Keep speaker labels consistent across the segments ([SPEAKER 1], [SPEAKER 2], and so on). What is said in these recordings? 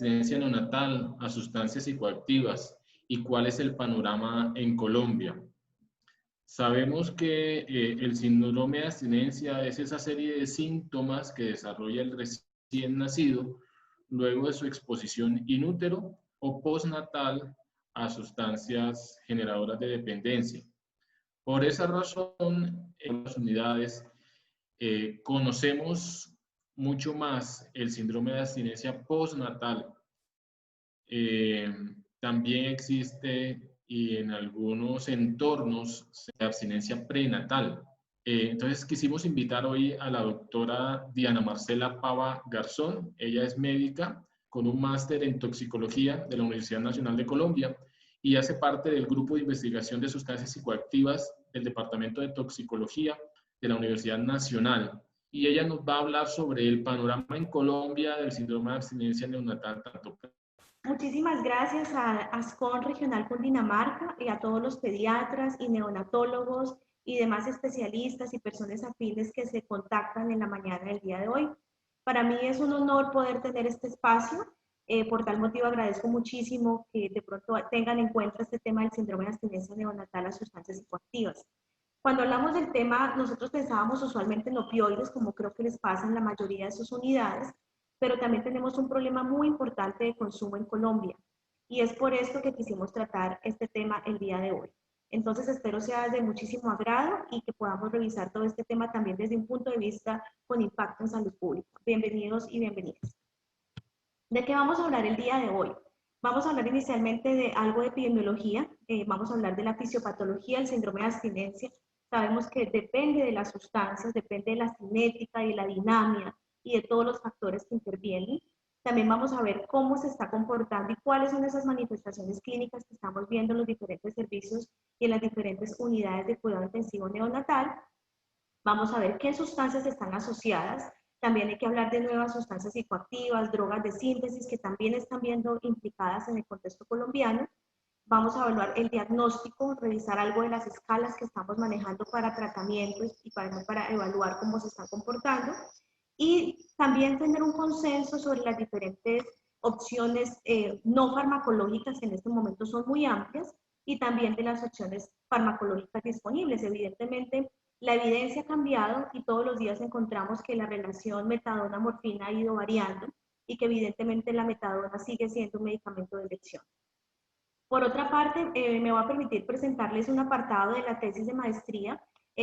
[SPEAKER 1] abstinencia neonatal a sustancias psicoactivas y cuál es el panorama en Colombia. Sabemos que el síndrome de abstinencia es esa serie de síntomas que desarrolla el recién nacido luego de su exposición in útero o postnatal a sustancias generadoras de dependencia. Por esa razón, en las unidades conocemos mucho más el síndrome de abstinencia postnatal. También existe y en algunos entornos de abstinencia prenatal. Entonces quisimos invitar hoy a la doctora Diana Marcela Pava Garzón. Ella es médica con un máster en toxicología de la Universidad Nacional de Colombia y hace parte del grupo de investigación de sustancias psicoactivas del Departamento de Toxicología de la Universidad Nacional. Y ella nos va a hablar sobre el panorama en Colombia del síndrome de abstinencia neonatal, tanto.
[SPEAKER 2] Muchísimas gracias a ASCON Regional Cundinamarca y a todos los pediatras y neonatólogos y demás especialistas y personas afines que se contactan en la mañana del día de hoy. Para mí es un honor poder tener este espacio. Por tal motivo agradezco muchísimo que de pronto tengan en cuenta este tema del síndrome de abstinencia neonatal a sustancias psicoactivas. Cuando hablamos del tema, nosotros pensábamos usualmente en opioides, como creo que les pasa en la mayoría de sus unidades, pero también tenemos un problema muy importante de consumo en Colombia. Y es por esto que quisimos tratar este tema el día de hoy. Entonces espero sea de muchísimo agrado y que podamos revisar todo este tema también desde un punto de vista con impacto en salud pública. Bienvenidos y bienvenidas. ¿De qué vamos a hablar el día de hoy? Vamos a hablar inicialmente de algo de epidemiología, vamos a hablar de la fisiopatología del síndrome de abstinencia. Sabemos que depende de las sustancias, depende de la cinética y la dinámica y de todos los factores que intervienen. También vamos a ver cómo se está comportando y cuáles son esas manifestaciones clínicas que estamos viendo en los diferentes servicios y en las diferentes unidades de cuidado intensivo neonatal. Vamos a ver qué sustancias están asociadas. También hay que hablar de nuevas sustancias psicoactivas, drogas de síntesis que también están viendo implicadas en el contexto colombiano. Vamos a evaluar el diagnóstico, revisar algo de las escalas que estamos manejando para tratamientos y para evaluar cómo se están comportando. Y también tener un consenso sobre las diferentes opciones no farmacológicas que en este momento son muy amplias y también de las opciones farmacológicas disponibles. Evidentemente, la evidencia ha cambiado y todos los días encontramos que la relación metadona-morfina ha ido variando y que evidentemente la metadona sigue siendo un medicamento de elección. Por otra parte, me va a permitir presentarles un apartado de la tesis de maestría.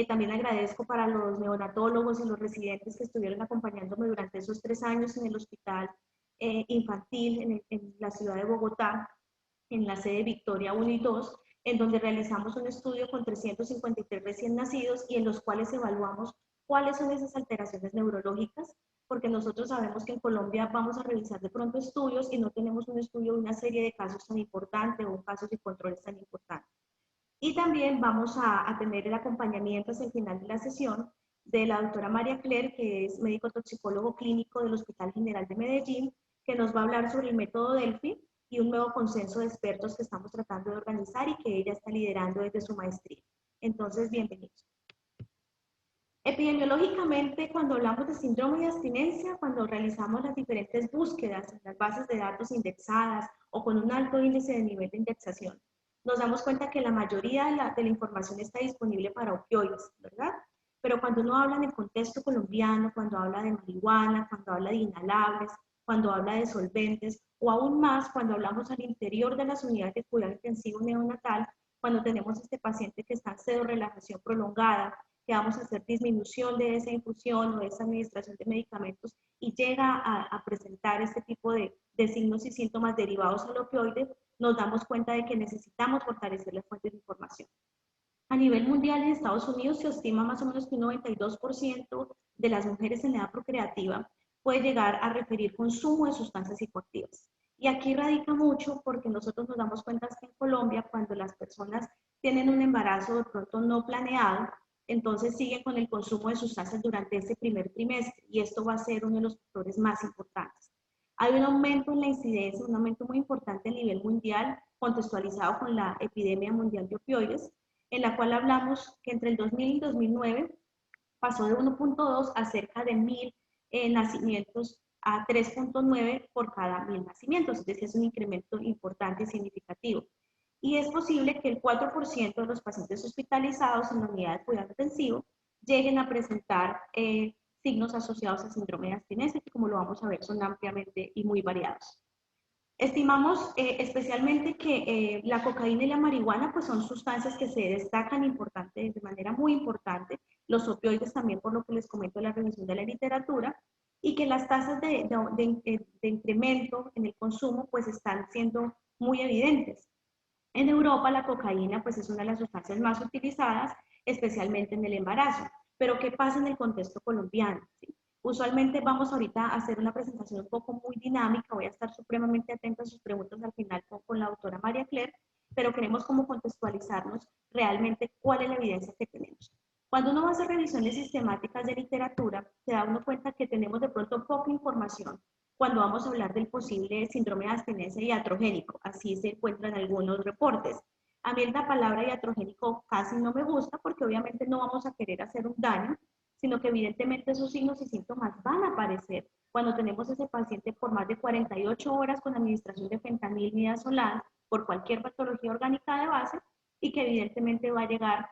[SPEAKER 2] También agradezco para los neonatólogos y los residentes que estuvieron acompañándome durante esos 3 años en el hospital infantil en la ciudad de Bogotá, en la sede Victoria 1 y 2, en donde realizamos un estudio con 353 recién nacidos y en los cuales evaluamos cuáles son esas alteraciones neurológicas, porque nosotros sabemos que en Colombia vamos a revisar de pronto estudios y no tenemos un estudio de una serie de casos tan importante o casos y controles tan importantes. Y también vamos a tener el acompañamiento hacia el final de la sesión de la doctora María Claire, que es médico toxicólogo clínico del Hospital General de Medellín, que nos va a hablar sobre el método Delphi y un nuevo consenso de expertos que estamos tratando de organizar y que ella está liderando desde su maestría. Entonces, bienvenidos. Epidemiológicamente, cuando hablamos de síndrome de abstinencia, cuando realizamos las diferentes búsquedas en las bases de datos indexadas o con un alto índice de nivel de indexación, nos damos cuenta que la mayoría de la información está disponible para opioides, ¿verdad? Pero cuando uno habla en el contexto colombiano, cuando habla de marihuana, cuando habla de inhalables, cuando habla de solventes, o aún más cuando hablamos al interior de las unidades de cuidado intensivo neonatal, cuando tenemos este paciente que está en pseudorelajación prolongada, que vamos a hacer disminución de esa infusión o de esa administración de medicamentos y llega a presentar este tipo de signos y síntomas derivados al opioide, nos damos cuenta de que necesitamos fortalecer las fuentes de información. A nivel mundial, en Estados Unidos se estima más o menos que un 92% de las mujeres en edad procreativa puede llegar a referir consumo de sustancias psicoactivas. Y aquí radica mucho porque nosotros nos damos cuenta que en Colombia, cuando las personas tienen un embarazo de pronto no planeado, entonces siguen con el consumo de sustancias durante ese primer trimestre y esto va a ser uno de los factores más importantes. Hay un aumento en la incidencia, un aumento muy importante a nivel mundial, contextualizado con la epidemia mundial de opioides, en la cual hablamos que entre el 2000 y 2009 pasó de 1.2 a cerca de 1000 nacimientos a 3.9 por cada 1000 nacimientos, es decir, es un incremento importante y significativo. Y es posible que el 4% de los pacientes hospitalizados en la unidad de cuidado intensivo lleguen a presentar signos asociados a síndrome de abstinencia, que como lo vamos a ver son ampliamente y muy variados. Estimamos especialmente que la cocaína y la marihuana pues son sustancias que se destacan de manera muy importante, los opioides también por lo que les comento en la revisión de la literatura, y que las tasas de incremento en el consumo pues están siendo muy evidentes. En Europa la cocaína pues es una de las sustancias más utilizadas, especialmente en el embarazo. Pero ¿qué pasa en el contexto colombiano? ¿Sí? Usualmente vamos ahorita a hacer una presentación un poco muy dinámica, voy a estar supremamente atenta a sus preguntas al final con la doctora María Claire, pero queremos como contextualizarnos realmente cuál es la evidencia que tenemos. Cuando uno va a hacer revisiones sistemáticas de literatura, se da uno cuenta que tenemos de pronto poca información cuando vamos a hablar del posible síndrome de abstinencia iatrogénico, así se encuentran algunos reportes. A mí la palabra iatrogénico casi no me gusta porque obviamente no vamos a querer hacer un daño, sino que evidentemente esos signos y síntomas van a aparecer cuando tenemos ese paciente por más de 48 horas con administración de fentanil midazolam por cualquier patología orgánica de base y que evidentemente va a llegar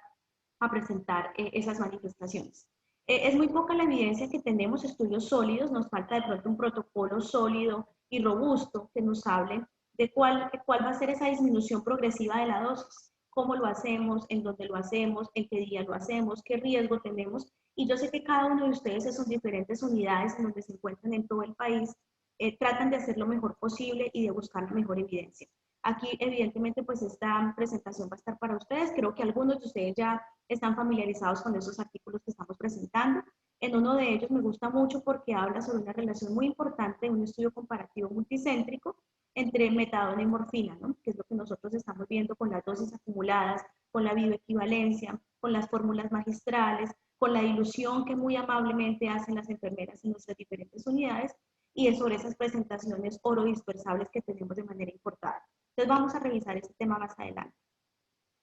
[SPEAKER 2] a presentar esas manifestaciones. Es muy poca la evidencia que tenemos, estudios sólidos, nos falta de pronto un protocolo sólido y robusto que nos hable de cuál va a ser esa disminución progresiva de la dosis, cómo lo hacemos, en dónde lo hacemos, en qué día lo hacemos, qué riesgo tenemos. Y yo sé que cada uno de ustedes en sus diferentes unidades en donde se encuentran en todo el país tratan de hacer lo mejor posible y de buscar la mejor evidencia. Aquí, evidentemente, pues esta presentación va a estar para ustedes. Creo que algunos de ustedes ya están familiarizados con esos artículos que estamos presentando. En uno de ellos me gusta mucho porque habla sobre una relación muy importante, un estudio comparativo multicéntrico entre metadona y morfina, ¿no? Que es lo que nosotros estamos viendo con las dosis acumuladas, con la bioequivalencia, con las fórmulas magistrales, con la dilución que muy amablemente hacen las enfermeras en nuestras diferentes unidades y es sobre esas presentaciones orodispersables que tenemos de manera importada. Entonces vamos a revisar este tema más adelante.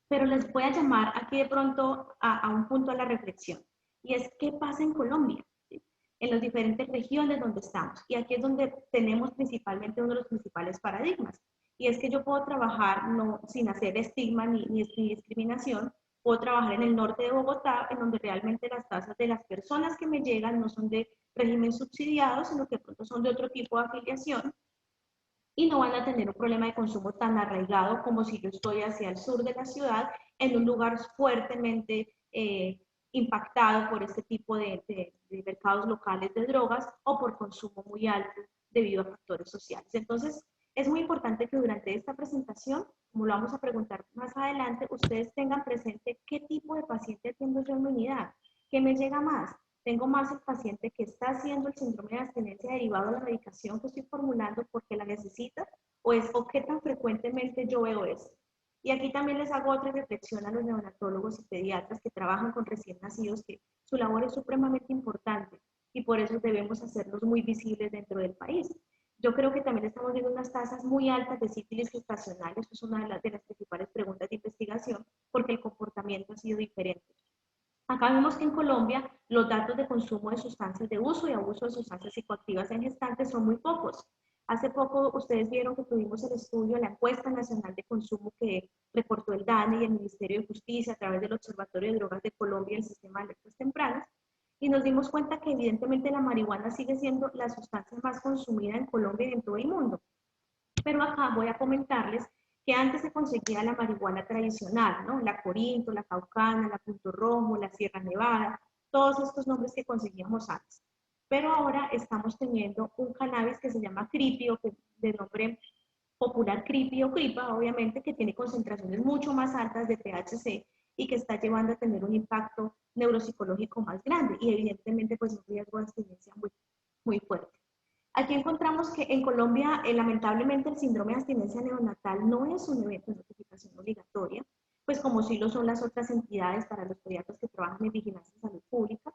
[SPEAKER 2] Pero les voy a llamar aquí de pronto a un punto a la reflexión, y es qué pasa en Colombia, ¿sí? En las diferentes regiones donde estamos. Y aquí es donde tenemos principalmente uno de los principales paradigmas, y es que yo puedo trabajar no, sin hacer estigma ni discriminación, puedo trabajar en el norte de Bogotá, en donde realmente las tasas de las personas que me llegan no son de régimen subsidiado, sino que de pronto son de otro tipo de afiliación, y no van a tener un problema de consumo tan arraigado como si yo estoy hacia el sur de la ciudad, en un lugar fuertemente impactado por este tipo de mercados locales de drogas o por consumo muy alto debido a factores sociales. Entonces, es muy importante que durante esta presentación, como lo vamos a preguntar más adelante, ustedes tengan presente qué tipo de paciente atiendo yo en mi unidad, qué me llega más. Tengo más el paciente que está haciendo el síndrome de abstinencia derivado de la medicación que estoy formulando porque la necesita, o qué tan frecuentemente yo veo eso. Y aquí también les hago otra reflexión a los neonatólogos y pediatras que trabajan con recién nacidos, que su labor es supremamente importante y por eso debemos hacerlos muy visibles dentro del país. Yo creo que también estamos viendo unas tasas muy altas de sífilis gestacional, eso es una de las principales preguntas de investigación, porque el comportamiento ha sido diferente. Acá vemos que en Colombia los datos de consumo de sustancias de uso y abuso de sustancias psicoactivas en gestantes son muy pocos. Hace poco ustedes vieron que tuvimos el estudio, la encuesta nacional de consumo que reportó el DANE y el Ministerio de Justicia a través del Observatorio de Drogas de Colombia y el Sistema de Alertas Tempranas, y nos dimos cuenta que evidentemente la marihuana sigue siendo la sustancia más consumida en Colombia y en todo el mundo. Pero acá voy a comentarles que antes se conseguía la marihuana tradicional, ¿no? La Corinto, la Caucana, la Punto Rojo, la Sierra Nevada, todos estos nombres que conseguíamos antes. Pero ahora estamos teniendo un cannabis que se llama Creepy, o que de nombre popular Creepy o Cripa, obviamente, que tiene concentraciones mucho más altas de THC y que está llevando a tener un impacto neuropsicológico más grande y evidentemente pues un riesgo de abstinencia muy, muy fuerte. Aquí encontramos que en Colombia, lamentablemente, el síndrome de abstinencia neonatal no es un evento de notificación obligatoria, pues como sí lo son las otras entidades para los pediatras que trabajan en vigilancia en salud pública,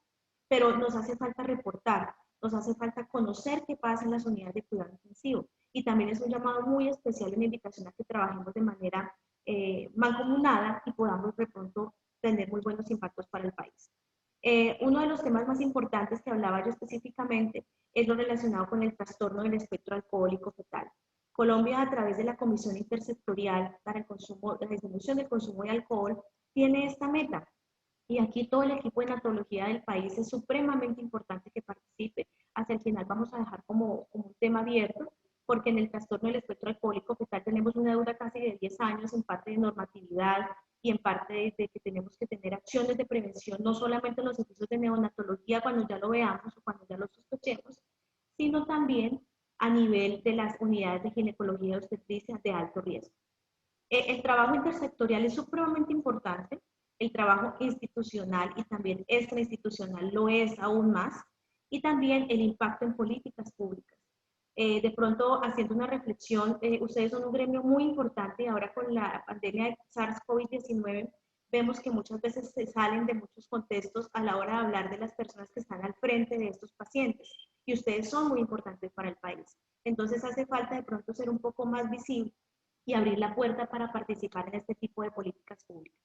[SPEAKER 2] pero nos hace falta reportar, nos hace falta conocer qué pasa en las unidades de cuidado intensivo. Y también es un llamado muy especial en la invitación a que trabajemos de manera mancomunada y podamos de pronto tener muy buenos impactos para el país. Uno de los temas más importantes que hablaba yo específicamente es lo relacionado con el trastorno del espectro alcohólico fetal. Colombia, a través de la Comisión Intersectorial para el Consumo, la Disminución del Consumo de Alcohol, tiene esta meta. Y aquí todo el equipo de hematología del país es supremamente importante que participe. Hacia el final vamos a dejar como un tema abierto, porque en el trastorno del espectro alcohólico fetal tenemos una deuda casi de 10 años en parte de normatividad y en parte de que tenemos que tener acciones de prevención, no solamente en los servicios de neonatología cuando ya lo veamos o cuando ya lo sospechemos, sino también a nivel de las unidades de ginecología y obstetricia de alto riesgo. El trabajo intersectorial es supremamente importante, el trabajo institucional y también extrainstitucional lo es aún más, y también el impacto en políticas públicas. De pronto, haciendo una reflexión, ustedes son un gremio muy importante y ahora con la pandemia de SARS-CoV-19 vemos que muchas veces se salen de muchos contextos a la hora de hablar de las personas que están al frente de estos pacientes y ustedes son muy importantes para el país. Entonces hace falta de pronto ser un poco más visible y abrir la puerta para participar en este tipo de políticas públicas.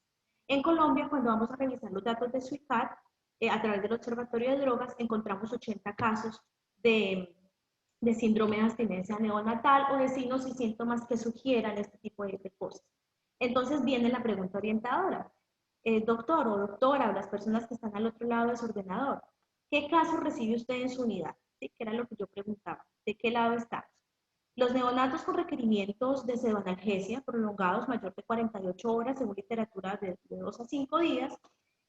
[SPEAKER 2] En Colombia, cuando vamos a revisar los datos de SUICAT, a través del Observatorio de Drogas, encontramos 80 casos de síndrome de abstinencia neonatal o de signos y síntomas que sugieran este tipo de cosas. Entonces viene la pregunta orientadora. Doctor o doctora, o las personas que están al otro lado de su ordenador, ¿qué caso recibe usted en su unidad? ¿Sí? Que era lo que yo preguntaba. ¿De qué lado estamos? Los neonatos con requerimientos de pseudoanalgesia prolongados mayor de 48 horas, según literatura de 2 a 5 días,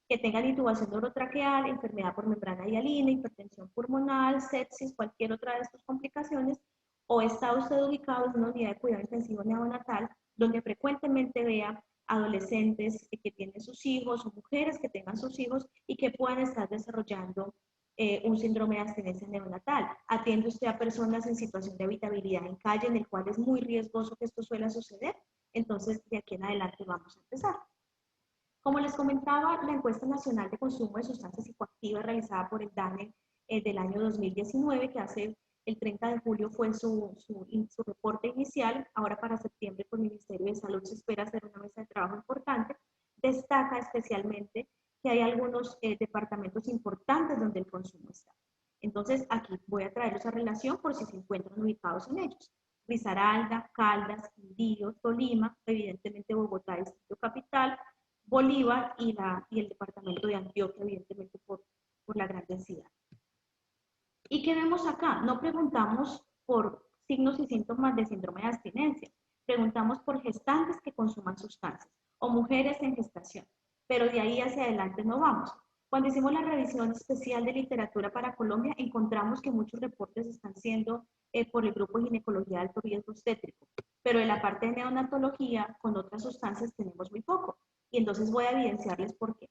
[SPEAKER 2] que tengan intubación neurotraqueal, enfermedad por membrana hialina, hipertensión pulmonar, sepsis, cualquier otra de estas complicaciones, o está usted ubicado en una unidad de cuidado intensivo neonatal, donde frecuentemente vea adolescentes que tienen sus hijos o mujeres que tengan sus hijos y que puedan estar desarrollando un síndrome de abstinencia neonatal. Atiende usted a personas en situación de habitabilidad en calle, en el cual es muy riesgoso que esto suele suceder. Entonces, de aquí en adelante vamos a empezar. Como les comentaba, la encuesta nacional de consumo de sustancias psicoactivas realizada por el DANE del año 2019, que hace el 30 de julio fue su reporte inicial. Ahora para septiembre con el Ministerio de Salud se espera hacer una mesa de trabajo importante. Destaca especialmente que hay algunos departamentos importantes donde el consumo está. Entonces, aquí voy a traerlos a relación por si se encuentran ubicados en ellos. Risaralda, Caldas, Quindío, Tolima, evidentemente Bogotá, Distrito Capital, Bolívar y el departamento de Antioquia, evidentemente por la gran densidad. ¿Y qué vemos acá? No preguntamos por signos y síntomas de síndrome de abstinencia, preguntamos por gestantes que consuman sustancias o mujeres en gestación, pero de ahí hacia adelante no vamos. Cuando hicimos la revisión especial de literatura para Colombia, encontramos que muchos reportes están siendo por el grupo de ginecología de alto riesgo obstétrico, pero en la parte de neonatología con otras sustancias tenemos muy poco. Y entonces voy a evidenciarles por qué.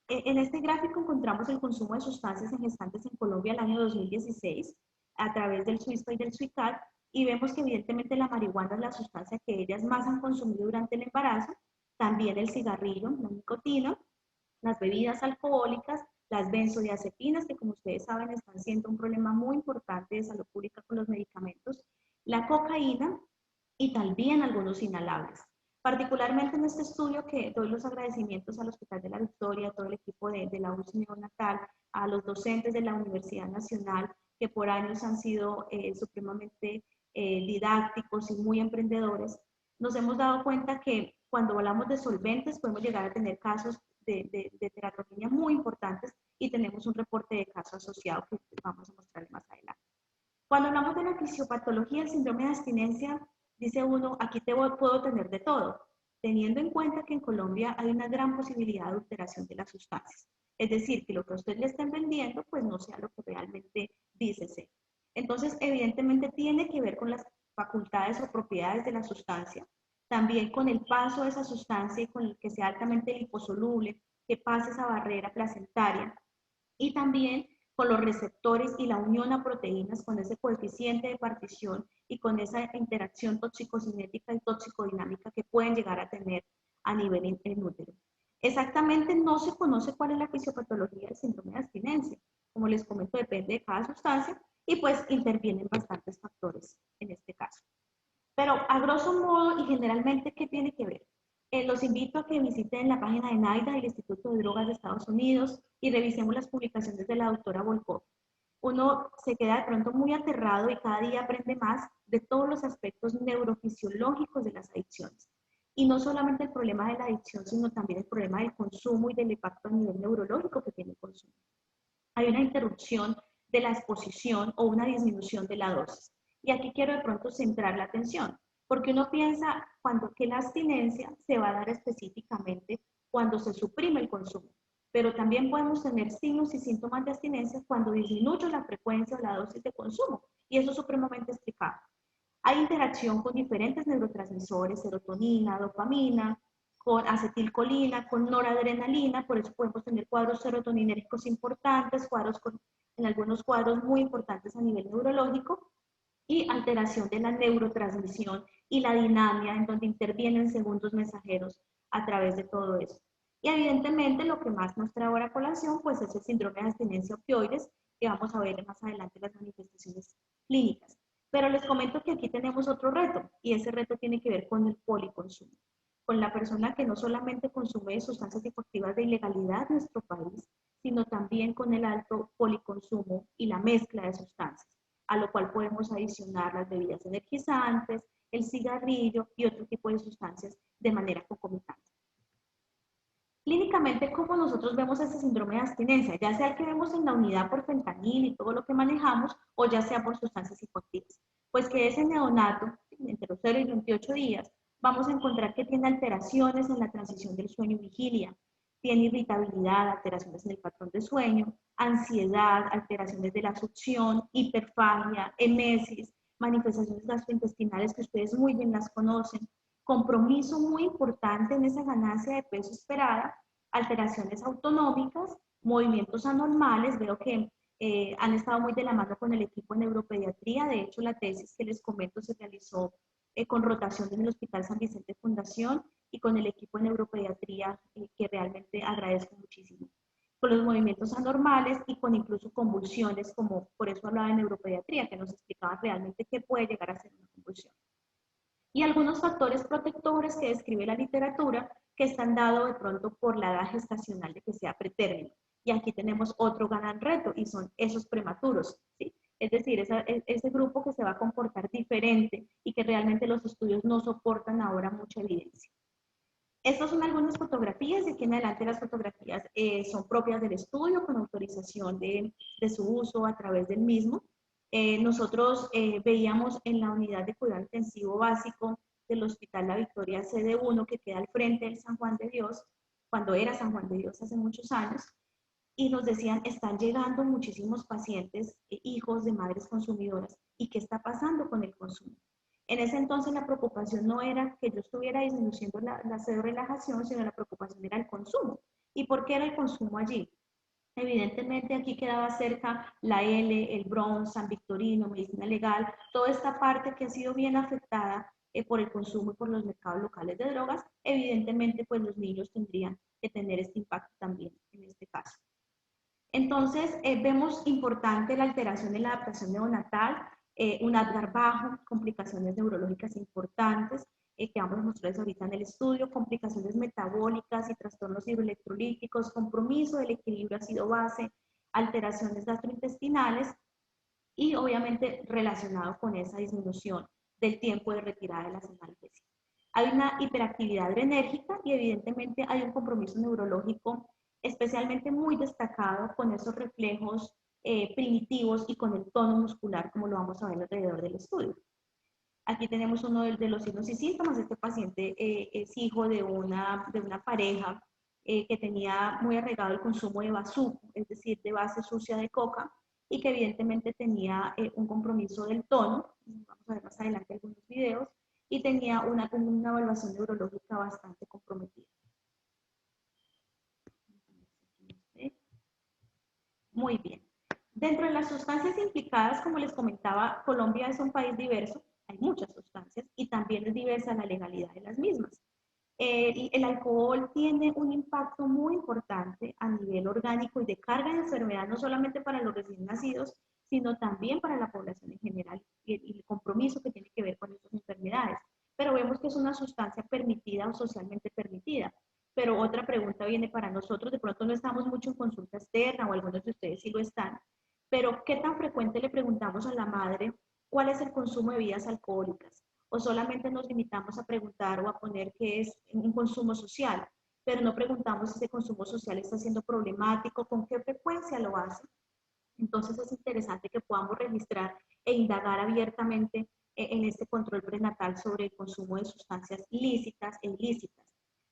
[SPEAKER 2] En este gráfico encontramos el consumo de sustancias en gestantes en Colombia el año 2016 a través del SUISPA y del SUICAT y vemos que evidentemente la marihuana es la sustancia que ellas más han consumido durante el embarazo, también el cigarrillo, la nicotina, las bebidas alcohólicas, las benzodiazepinas, que como ustedes saben están siendo un problema muy importante de salud pública con los medicamentos, la cocaína y también algunos inhalables. Particularmente en este estudio que doy los agradecimientos al Hospital de la Victoria, a todo el equipo de la UCI neonatal, a los docentes de la Universidad Nacional, que por años han sido supremamente didácticos y muy emprendedores, nos hemos dado cuenta que cuando hablamos de solventes podemos llegar a tener casos de teratogenia muy importantes y tenemos un reporte de caso asociado que vamos a mostrar más adelante. Cuando hablamos de la fisiopatología del síndrome de abstinencia, dice uno, aquí puedo tener de todo, teniendo en cuenta que en Colombia hay una gran posibilidad de adulteración de las sustancias. Es decir, que lo que a usted le estén vendiendo, pues no sea lo que realmente dice ser. Entonces, evidentemente tiene que ver con las facultades o propiedades de la sustancia, también con el paso de esa sustancia y con el que sea altamente liposoluble, que pase esa barrera placentaria, y también con los receptores y la unión a proteínas, con ese coeficiente de partición y con esa interacción toxicocinética y toxicodinámica que pueden llegar a tener a nivel inútero. Exactamente no se conoce cuál es la fisiopatología del síndrome de abstinencia. Como les comento, depende de cada sustancia y pues intervienen bastantes factores en este caso. Pero a grosso modo y generalmente, ¿qué tiene que ver? Los invito a que visiten la página de NIDA, el Instituto de Drogas de Estados Unidos, y revisemos las publicaciones de la doctora Volkov. uno se queda de pronto muy aterrado y cada día aprende más de todos los aspectos neurofisiológicos de las adicciones. Y no solamente el problema de la adicción, sino también el problema del consumo y del impacto a nivel neurológico que tiene el consumo. Hay una interrupción de la exposición o una disminución de la dosis. Y aquí quiero de pronto centrar la atención, porque uno piensa que la abstinencia se va a dar específicamente cuando se suprime el consumo, pero también podemos tener signos y síntomas de abstinencia cuando disminuye la frecuencia o la dosis de consumo, y eso es supremamente explicable. Hay interacción con diferentes neurotransmisores, serotonina, dopamina, con acetilcolina, con noradrenalina, por eso podemos tener cuadros serotoninérgicos importantes, en algunos cuadros muy importantes a nivel neurológico, y alteración de la neurotransmisión y la dinamia en donde intervienen segundos mensajeros a través de todo eso. Y evidentemente lo que más nos trae ahora a colación pues es el síndrome de abstinencia opioides, que vamos a ver más adelante las manifestaciones clínicas. Pero les comento que aquí tenemos otro reto, y ese reto tiene que ver con el policonsumo, con la persona que no solamente consume sustancias psicoactivas de ilegalidad en nuestro país, sino también con el alto policonsumo y la mezcla de sustancias, a lo cual podemos adicionar las bebidas energizantes, el cigarrillo y otro tipo de sustancias de manera concomitante. Clínicamente, ¿cómo nosotros vemos ese síndrome de abstinencia? Ya sea el que vemos en la unidad por fentanil y todo lo que manejamos, o ya sea por sustancias psicoactivas. Pues que ese neonato, entre los 0 y 28 días, vamos a encontrar que tiene alteraciones en la transición del sueño y vigilia, tiene irritabilidad, alteraciones en el patrón de sueño, ansiedad, alteraciones de la succión, hiperfagia, emesis, manifestaciones gastrointestinales que ustedes muy bien las conocen, compromiso muy importante en esa ganancia de peso esperada, alteraciones autonómicas, movimientos anormales, veo que han estado muy de la mano con el equipo de neuropediatría, de hecho la tesis que les comento se realizó con rotación en el Hospital San Vicente Fundación y con el equipo de neuropediatría que realmente agradezco muchísimo. Con los movimientos anormales y con incluso convulsiones, como por eso hablaba de neuropediatría, que nos explicaban realmente qué puede llegar a ser una convulsión. Y algunos factores protectores que describe la literatura que están dados de pronto por la edad gestacional de que sea pretérmino. Y aquí tenemos otro gran reto y son esos prematuros, ¿sí? Es decir, ese grupo que se va a comportar diferente y que realmente los estudios no soportan ahora mucha evidencia. Estas son algunas fotografías y aquí en adelante las fotografías son propias del estudio con autorización de su uso a través del mismo. Nosotros veíamos en la unidad de cuidado intensivo básico del Hospital La Victoria CD1 que queda al frente del San Juan de Dios, cuando era San Juan de Dios hace muchos años, y nos decían, están llegando muchísimos pacientes, hijos de madres consumidoras, ¿y qué está pasando con el consumo? En ese entonces la preocupación no era que yo estuviera disminuyendo la relajación, sino la preocupación era el consumo. ¿Y por qué era el consumo allí? Evidentemente aquí quedaba cerca la L, el Bronx, San Victorino, medicina legal, toda esta parte que ha sido bien afectada por el consumo y por los mercados locales de drogas, evidentemente pues los niños tendrían que tener este impacto también en este caso. Entonces, vemos importante la alteración en la adaptación neonatal, un Apgar bajo, complicaciones neurológicas importantes, que vamos a mostrarles ahorita en el estudio, complicaciones metabólicas y trastornos hidroelectrolíticos, compromiso del equilibrio ácido-base, alteraciones gastrointestinales y obviamente relacionado con esa disminución del tiempo de retirada de las analgésicas. Hay una hiperactividad adrenérgica y evidentemente hay un compromiso neurológico especialmente muy destacado con esos reflejos primitivos y con el tono muscular, como lo vamos a ver alrededor del estudio. Aquí tenemos uno de los signos y síntomas. Este paciente es hijo de una pareja que tenía muy arraigado el consumo de bazuco, es decir, de base sucia de coca, y que evidentemente tenía un compromiso del tono, vamos a ver más adelante algunos videos, y tenía una evaluación neurológica bastante comprometida. Muy bien. Dentro de las sustancias implicadas, como les comentaba, Colombia es un país diverso, hay muchas sustancias y también es diversa la legalidad de las mismas. El alcohol tiene un impacto muy importante a nivel orgánico y de carga de enfermedad, no solamente para los recién nacidos, sino también para la población en general y el compromiso que tiene que ver con estas enfermedades. Pero vemos que es una sustancia permitida o socialmente permitida. Pero otra pregunta viene para nosotros, de pronto no estamos mucho en consulta externa o algunos de ustedes sí lo están, pero ¿qué tan frecuente le preguntamos a la madre cuál es el consumo de bebidas alcohólicas? O solamente nos limitamos a preguntar o a poner que es un consumo social, pero no preguntamos si ese consumo social está siendo problemático, con qué frecuencia lo hace. Entonces es interesante que podamos registrar e indagar abiertamente en este control prenatal sobre el consumo de sustancias lícitas e ilícitas.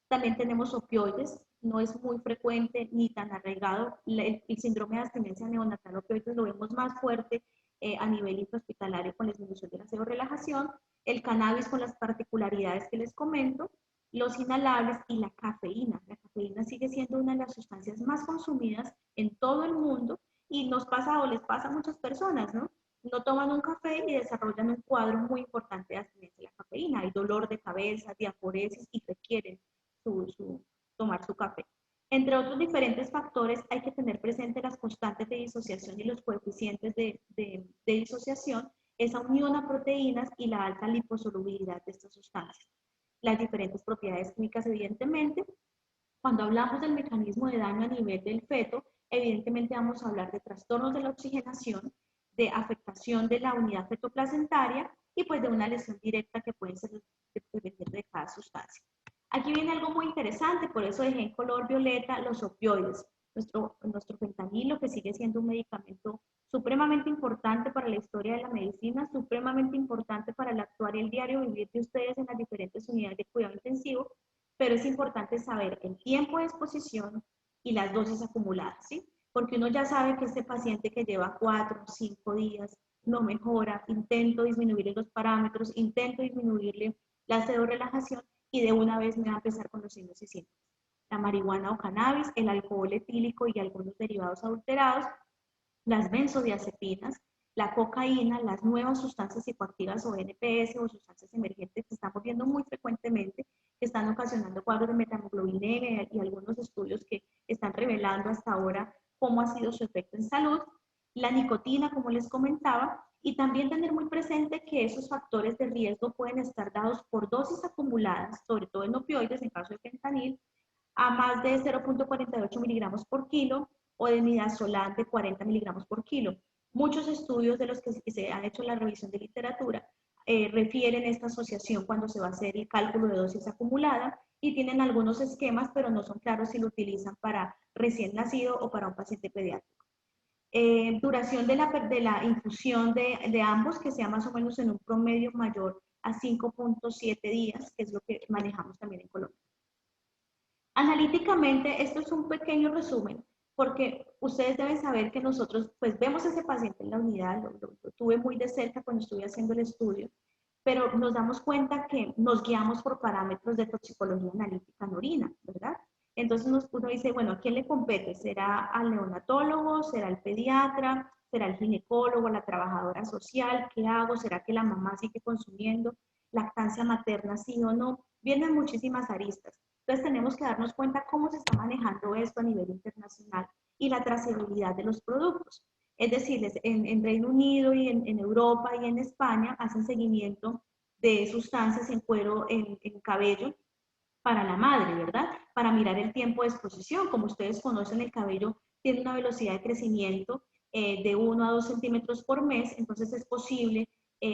[SPEAKER 2] También tenemos opioides, no es muy frecuente ni tan arraigado. El síndrome de abstinencia neonatal opioides lo vemos más fuerte a nivel intrahospitalario con la disminución de la seborrelajación, el cannabis con las particularidades que les comento, los inhalables y la cafeína. La cafeína sigue siendo una de las sustancias más consumidas en todo el mundo y nos pasa o les pasa a muchas personas, ¿no? No toman un café y desarrollan un cuadro muy importante de abstinencia de la cafeína. Hay dolor de cabeza, diaforesis y requieren tomar su café. Entre otros diferentes factores, hay que tener presente las constantes de disociación y los coeficientes de disociación, esa unión a proteínas y la alta liposolubilidad de estas sustancias. Las diferentes propiedades químicas, evidentemente. Cuando hablamos del mecanismo de daño a nivel del feto, evidentemente vamos a hablar de trastornos de la oxigenación, de afectación de la unidad fetoplacentaria y pues de una lesión directa que puede ser dependiendo de cada sustancia. Aquí viene algo muy interesante, por eso dejé en color violeta los opioides. Nuestro fentanilo, que sigue siendo un medicamento supremamente importante para la historia de la medicina, supremamente importante para el actuar y el diario vivir de ustedes en las diferentes unidades de cuidado intensivo, pero es importante saber el tiempo de exposición y las dosis acumuladas, ¿sí? Porque uno ya sabe que este paciente que lleva 4 o 5 días no mejora, intento disminuirle los parámetros, intento disminuirle la pseudorelajación y de una vez me va a empezar con los signos y síntomas. La marihuana o cannabis, el alcohol etílico y algunos derivados adulterados, las benzodiazepinas, la cocaína, las nuevas sustancias psicoactivas o NPS o sustancias emergentes que estamos viendo muy frecuentemente, que están ocasionando cuadros de metamoglobinemia y algunos estudios que están revelando hasta ahora cómo ha sido su efecto en salud, la nicotina, como les comentaba, y también tener muy presente que esos factores de riesgo pueden estar dados por dosis acumuladas, sobre todo en opioides, en caso de fentanil, a más de 0.48 miligramos por kilo o de midazolam de 40 miligramos por kilo. Muchos estudios de los que se han hecho la revisión de literatura refieren esta asociación cuando se va a hacer el cálculo de dosis acumulada y tienen algunos esquemas, pero no son claros si lo utilizan para recién nacido o para un paciente pediátrico. Duración de la infusión de ambos, que sea más o menos en un promedio mayor a 5.7 días, que es lo que manejamos también en Colombia. Analíticamente, esto es un pequeño resumen, porque ustedes deben saber que nosotros, pues vemos a ese paciente en la unidad, lo tuve muy de cerca cuando estuve haciendo el estudio, pero nos damos cuenta que nos guiamos por parámetros de toxicología analítica en orina, ¿verdad? Entonces uno dice, bueno, ¿a quién le compete? ¿Será al neonatólogo? ¿Será el pediatra? ¿Será el ginecólogo? ¿La trabajadora social? ¿Qué hago? ¿Será que la mamá sigue consumiendo? ¿Lactancia materna sí o no? Vienen muchísimas aristas. Entonces tenemos que darnos cuenta cómo se está manejando esto a nivel internacional y la trazabilidad de los productos. Es decir, en Reino Unido y en Europa y en España hacen seguimiento de sustancias en cuero, en cabello para la madre, ¿verdad? Para mirar el tiempo de exposición. Como ustedes conocen, el cabello tiene una velocidad de crecimiento de 1 a 2 centímetros por mes, entonces es posible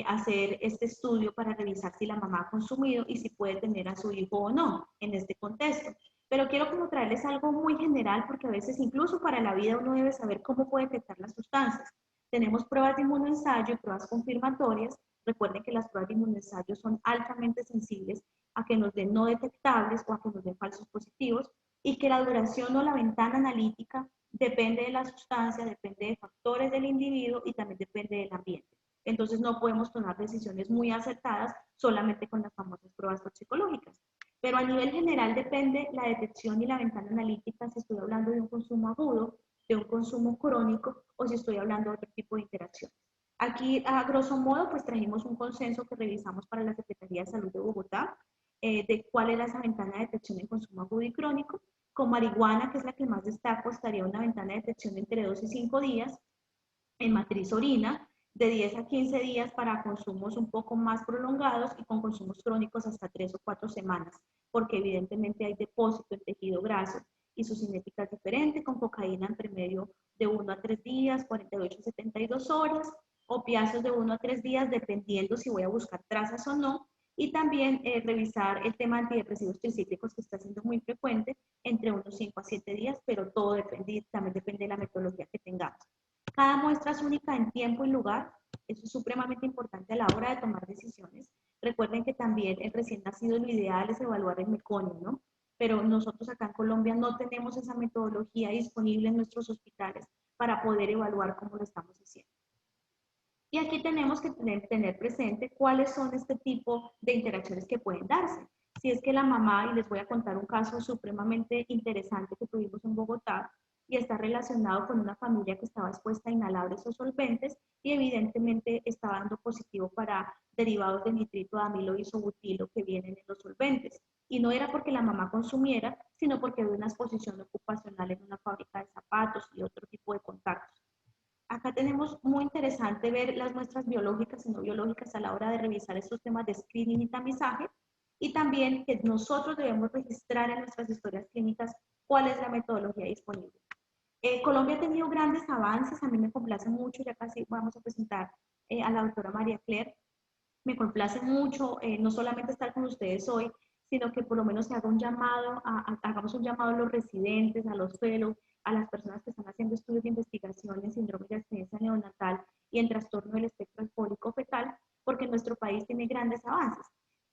[SPEAKER 2] hacer este estudio para revisar si la mamá ha consumido y si puede tener a su hijo o no en este contexto. Pero quiero como traerles algo muy general porque a veces incluso para la vida uno debe saber cómo puede detectar las sustancias. Tenemos pruebas de inmunoensayo y pruebas confirmatorias. Recuerden que las pruebas de inmunoensayo son altamente sensibles a que nos den no detectables o a que nos den falsos positivos y que la duración o la ventana analítica depende de la sustancia, depende de factores del individuo y también depende del ambiente. Entonces no podemos tomar decisiones muy acertadas solamente con las famosas pruebas toxicológicas. Pero a nivel general depende la detección y la ventana analítica si estoy hablando de un consumo agudo, de un consumo crónico o si estoy hablando de otro tipo de interacciones. Aquí, a grosso modo, pues trajimos un consenso que revisamos para la Secretaría de Salud de Bogotá, de cuál era esa ventana de detección en consumo agudo y crónico. Con marihuana, que es la que más destaco, estaría una ventana de detección entre 2 y 5 días. En matriz orina, de 10 a 15 días para consumos un poco más prolongados y con consumos crónicos hasta 3 o 4 semanas, porque evidentemente hay depósito en tejido graso y su cinética es diferente, con cocaína en promedio de 1 a 3 días, 48 a 72 horas, opiáceos de 1 a 3 días, dependiendo si voy a buscar trazas o no, y también revisar el tema de antidepresivos tricíclicos, que está siendo muy frecuente, entre unos 5 a 7 días, pero todo depende, también depende de la metodología que tengamos. Cada muestra es única en tiempo y lugar, eso es supremamente importante a la hora de tomar decisiones. Recuerden que también el recién nacido lo ideal es evaluar el meconio, ¿no? Pero nosotros acá en Colombia no tenemos esa metodología disponible en nuestros hospitales para poder evaluar cómo lo estamos haciendo. Y aquí tenemos que tener presente cuáles son este tipo de interacciones que pueden darse. Si es que la mamá, y les voy a contar un caso supremamente interesante que tuvimos en Bogotá, y está relacionado con una familia que estaba expuesta a inhalables o solventes y evidentemente estaba dando positivo para derivados de nitrito de amilo isobutilo que vienen en los solventes. Y no era porque la mamá consumiera, sino porque había una exposición ocupacional en una fábrica de zapatos y otro tipo de contactos. Acá tenemos muy interesante ver las muestras biológicas y no biológicas a la hora de revisar estos temas de screening y tamizaje, y también que nosotros debemos registrar en nuestras historias clínicas cuál es la metodología disponible. Colombia ha tenido grandes avances, a mí me complace mucho, ya casi vamos a presentar a la doctora María Claire, me complace mucho no solamente estar con ustedes hoy, sino que por lo menos se haga un llamado, hagamos un llamado a los residentes, a los fellows, a las personas que están haciendo estudios de investigación en síndrome de abstinencia neonatal y en trastorno del espectro alcohólico fetal, porque nuestro país tiene grandes avances.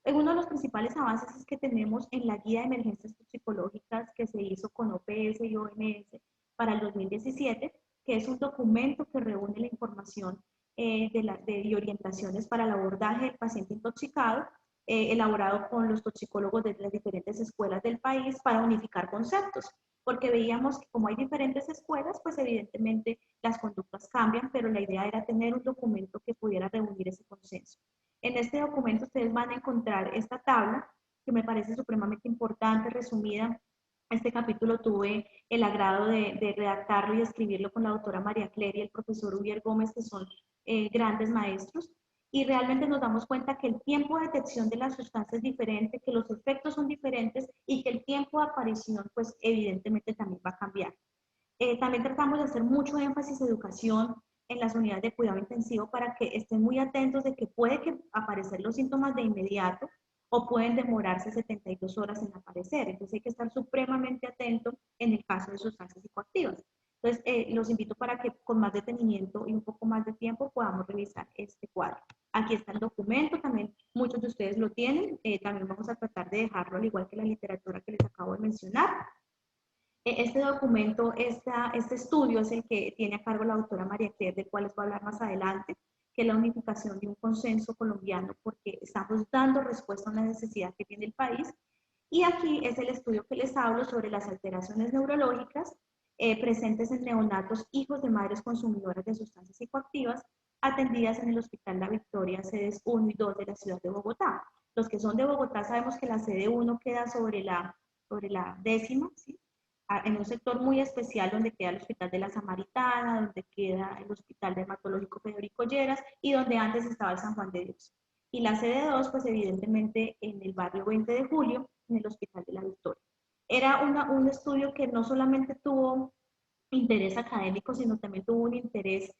[SPEAKER 2] Uno de los principales avances es que tenemos en la guía de emergencias toxicológicas que se hizo con OPS y OMS para el 2017, que es un documento que reúne la información y orientaciones para el abordaje del paciente intoxicado, elaborado con los toxicólogos de las diferentes escuelas del país para unificar conceptos, porque veíamos que como hay diferentes escuelas, pues evidentemente las conductas cambian, pero la idea era tener un documento que pudiera reunir ese consenso. En este documento ustedes van a encontrar esta tabla, que me parece supremamente importante, resumida. Este capítulo tuve el agrado de redactarlo y escribirlo con la doctora María Claire y el profesor Ubier Gómez, que son grandes maestros, y realmente nos damos cuenta que el tiempo de detección de la sustancia es diferente, que los efectos son diferentes y que el tiempo de aparición, pues evidentemente también va a cambiar. También tratamos de hacer mucho énfasis en educación en las unidades de cuidado intensivo para que estén muy atentos de que puede que aparecer los síntomas de inmediato o pueden demorarse 72 horas en aparecer. Entonces hay que estar supremamente atento en el caso de sustancias psicoactivas. Entonces los invito para que con más detenimiento y un poco más de tiempo podamos revisar este cuadro. Aquí está el documento, también muchos de ustedes lo tienen, también vamos a tratar de dejarlo al igual que la literatura que les acabo de mencionar. Este documento, este estudio es el que tiene a cargo la doctora María Claire, del cual les voy a hablar más adelante, que es la unificación de un consenso colombiano, porque estamos dando respuesta a una necesidad que tiene el país. Y aquí es el estudio que les hablo sobre las alteraciones neurológicas presentes en neonatos hijos de madres consumidoras de sustancias psicoactivas atendidas en el Hospital La Victoria, sedes 1 y 2 de la ciudad de Bogotá. Los que son de Bogotá sabemos que la sede 1 queda sobre la 10ª, ¿sí? En un sector muy especial donde queda el Hospital de la Samaritana, donde queda el Hospital Dermatológico Federico Lleras y donde antes estaba el San Juan de Dios. Y la sede 2, pues evidentemente en el barrio 20 de Julio, en el Hospital de la Victoria. Era un estudio que no solamente tuvo interés académico, sino también tuvo un interés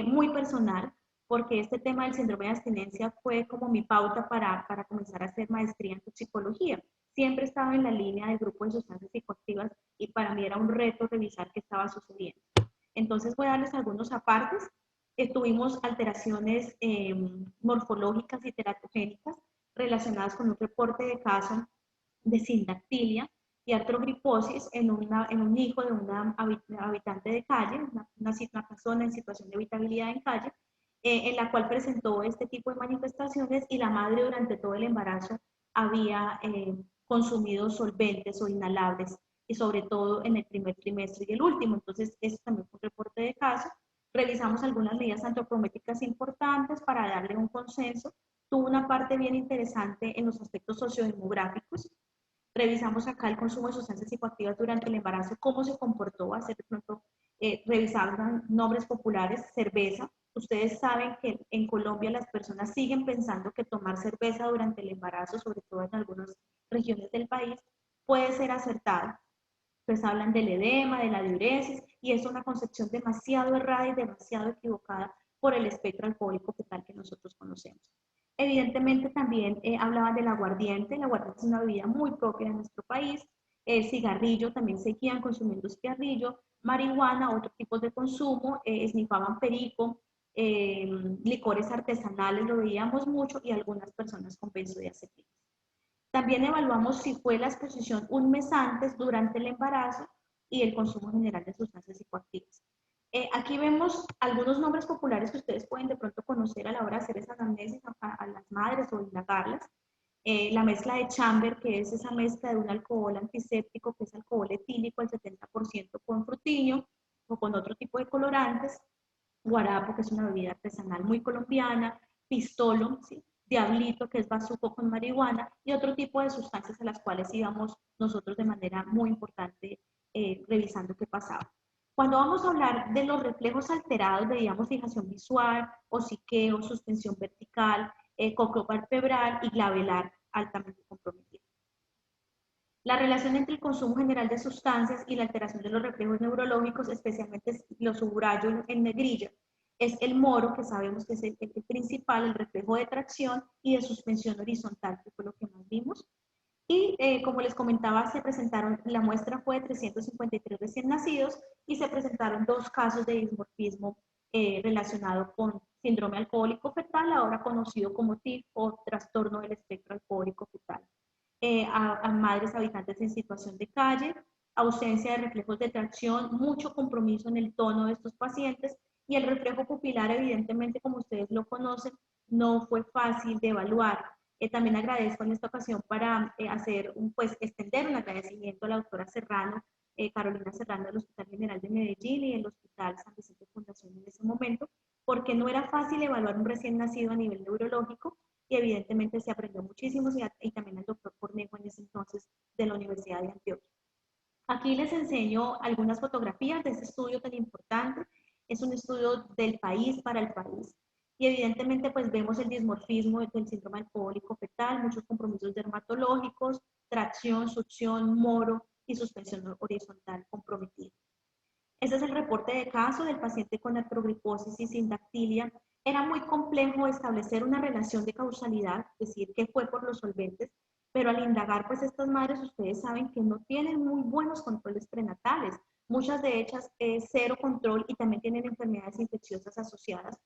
[SPEAKER 2] muy personal, porque este tema del síndrome de abstinencia fue como mi pauta para comenzar a hacer maestría en toxicología. Siempre estaba en la línea del grupo de sustancias psicoactivas y para mí era un reto revisar qué estaba sucediendo. Entonces voy a darles algunos apartes. Tuvimos alteraciones morfológicas y teratogénicas relacionadas con un reporte de caso de sindactilia y artrogriposis en un hijo de una habitante de calle, una persona en situación de habitabilidad en calle, en la cual presentó este tipo de manifestaciones y la madre durante todo el embarazo había consumido solventes o inhalables y sobre todo en el primer trimestre y el último. Entonces, eso también fue un reporte de caso. Revisamos algunas medidas antropométricas importantes para darle un consenso. Tuvo una parte bien interesante en los aspectos sociodemográficos. Revisamos acá el consumo de sustancias psicoactivas durante el embarazo, cómo se comportó, hacer de pronto, revisaban nombres populares, cerveza. Ustedes saben que en Colombia las personas siguen pensando que tomar cerveza durante el embarazo, sobre todo en algunas regiones del país, puede ser acertado. Pues hablan del edema, de la diuresis, y es una concepción demasiado errada y demasiado equivocada por el espectro alcohólico fetal que nosotros conocemos. Evidentemente también hablaban del aguardiente. El aguardiente es una bebida muy propia de nuestro país. El cigarrillo, también seguían consumiendo cigarrillo, marihuana, otros tipos de consumo, esnifaban perico, licores artesanales, lo veíamos mucho, y algunas personas con benzodiazepinas. También evaluamos si fue la exposición un mes antes, durante el embarazo y el consumo general de sustancias psicoactivas. Aquí vemos algunos nombres populares que ustedes pueden de pronto conocer a la hora de hacer esa anamnesis a las madres o indagarlas. La mezcla de Chamber, que es esa mezcla de un alcohol antiséptico, que es alcohol etílico al 70% con frutiño o con otro tipo de colorantes. Guarapo, que es una bebida artesanal muy colombiana. Pistolo, ¿sí? Diablito, que es bazuco con marihuana, y otro tipo de sustancias a las cuales íbamos nosotros de manera muy importante revisando qué pasaba. Cuando vamos a hablar de los reflejos alterados, veíamos fijación visual, hociqueo, suspensión vertical, cócleo palpebral y glabelar altamente comprometido. La relación entre el consumo general de sustancias y la alteración de los reflejos neurológicos, especialmente lo subrayo en negrilla, es el moro, que sabemos que es el principal, el reflejo de tracción y de suspensión horizontal, que fue lo que más vimos. Y como les comentaba, la muestra fue de 353 recién nacidos y se presentaron 2 casos de dismorfismo relacionado con síndrome alcohólico fetal, ahora conocido como TIC o trastorno del espectro alcohólico fetal. A madres habitantes en situación de calle, ausencia de reflejos de tracción, mucho compromiso en el tono de estos pacientes, y el reflejo pupilar, evidentemente, como ustedes lo conocen, no fue fácil de evaluar. También agradezco en esta ocasión para extender un agradecimiento a la doctora Serrano, Carolina Serrano, del Hospital General de Medellín y del Hospital San Vicente Fundación en ese momento, porque no era fácil evaluar un recién nacido a nivel neurológico, y evidentemente se aprendió muchísimo, y también el doctor Cornejo en ese entonces de la Universidad de Antioquia. Aquí les enseño algunas fotografías de este estudio tan importante. Es un estudio del país para el país. Y evidentemente pues vemos el dismorfismo del síndrome alcohólico fetal, muchos compromisos dermatológicos, tracción, succión, moro y suspensión horizontal comprometida. Ese es el reporte de caso del paciente con artrogriposis y sindactilia. Era muy complejo establecer una relación de causalidad, es decir, qué fue por los solventes, pero al indagar, pues estas madres, ustedes saben que no tienen muy buenos controles prenatales. Muchas de ellas cero control y también tienen enfermedades infecciosas asociadas,